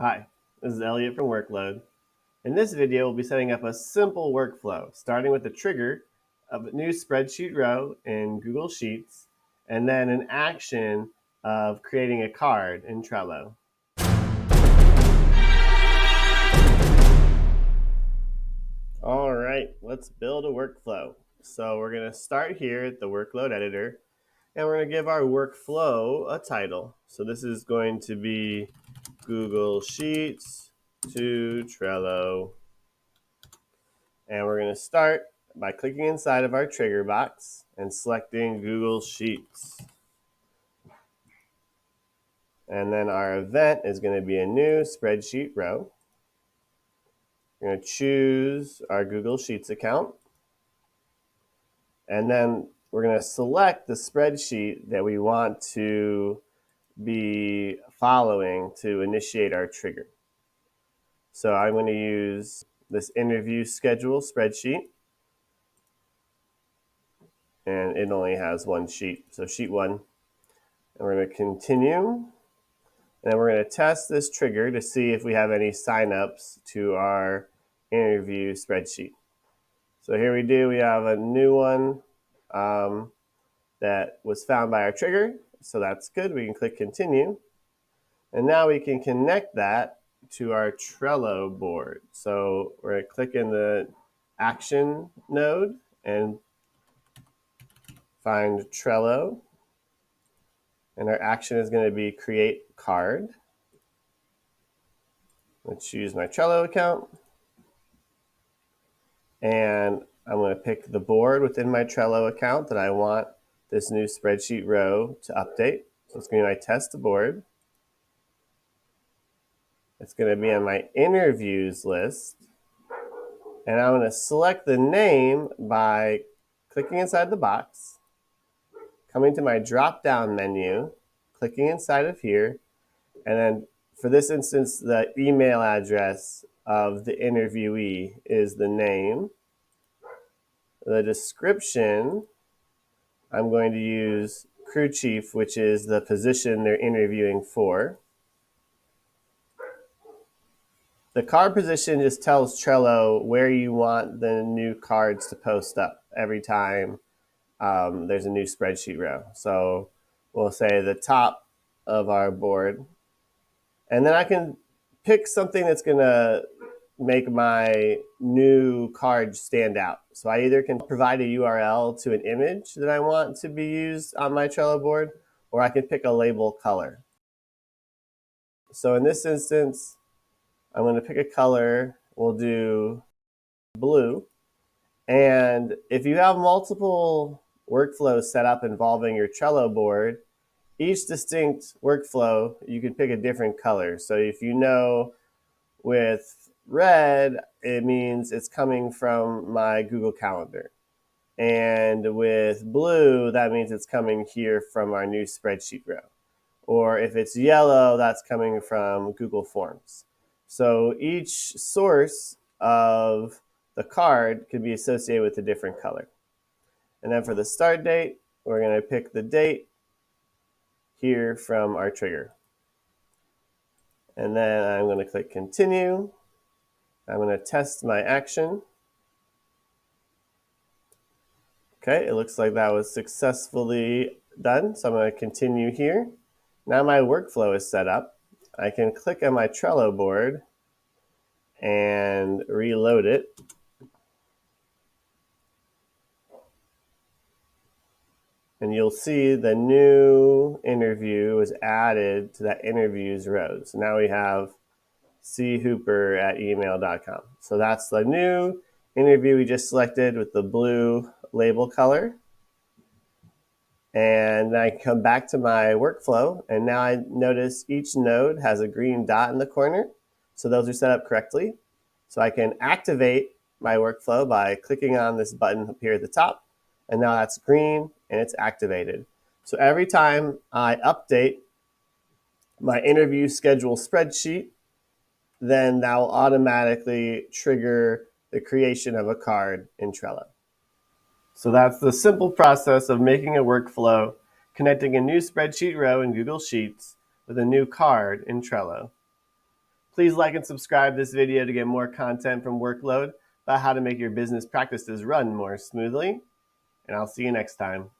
Hi, this is Eliot from Workload. In this video, we'll be setting up a simple workflow, starting with the trigger of a new spreadsheet row in Google Sheets, and then an action of creating a card in Trello. All right, let's build a workflow. So we're going to start here at the Workload editor, and we're going to give our workflow a title. So this is going to be Google Sheets to Trello. And we're going to start by clicking inside of our trigger box and selecting Google Sheets. And then our event is going to be a new spreadsheet row. We're going to choose our Google Sheets account. And then we're going to select the spreadsheet that we want to be following to initiate our trigger. So I'm going to use this interview schedule spreadsheet. And it only has one sheet, so sheet 1. And we're going to continue. And then we're going to test this trigger to see if we have any signups to our interview spreadsheet. So here we do. We have a new one that was found by our trigger. So that's good. We can click continue. And now we can connect that to our Trello board. So we're going to click in the action node and find Trello. And our action is going to be create card. Let's choose my Trello account. And I'm going to pick the board within my Trello account that I want this new spreadsheet row to update. So it's going to be my test board. It's going to be on my interviews list. And I'm going to select the name by clicking inside the box, coming to my drop-down menu, clicking inside of here, and then for this instance, the email address of the interviewee is the name. The description, I'm going to use crew chief, which is the position they're interviewing for. The card position just tells Trello where you want the new cards to post up every time there's a new spreadsheet row. So we'll say the top of our board. And then I can pick something that's going to make my new card stand out. So I either can provide a URL to an image that I want to be used on my Trello board, or I can pick a label color. So in this instance, I'm going to pick a color. We'll do blue. And if you have multiple workflows set up involving your Trello board, each distinct workflow, you can pick a different color. So if you know with red, it means it's coming from my Google Calendar. And with blue, that means it's coming here from our new spreadsheet row. Or if it's yellow, that's coming from Google Forms. So each source of the card could be associated with a different color. And then for the start date, we're going to pick the date here from our trigger. And then I'm going to click continue. I'm going to test my action. Okay, it looks like that was successfully done. So I'm going to continue here. Now my workflow is set up. I can click on my Trello board and reload it. And you'll see the new interview was added to that interviews row. So now we have chooper@email.com. So that's the new interview we just selected with the blue label color. And I come back to my workflow, and now I notice each node has a green dot in the corner. So those are set up correctly. So I can activate my workflow by clicking on this button up here at the top. And now that's green and it's activated. So every time I update my interview schedule spreadsheet, then that will automatically trigger the creation of a card in Trello. So that's the simple process of making a workflow, connecting a new spreadsheet row in Google Sheets with a new card in Trello. Please like and subscribe this video to get more content from Workload about how to make your business practices run more smoothly. And I'll see you next time.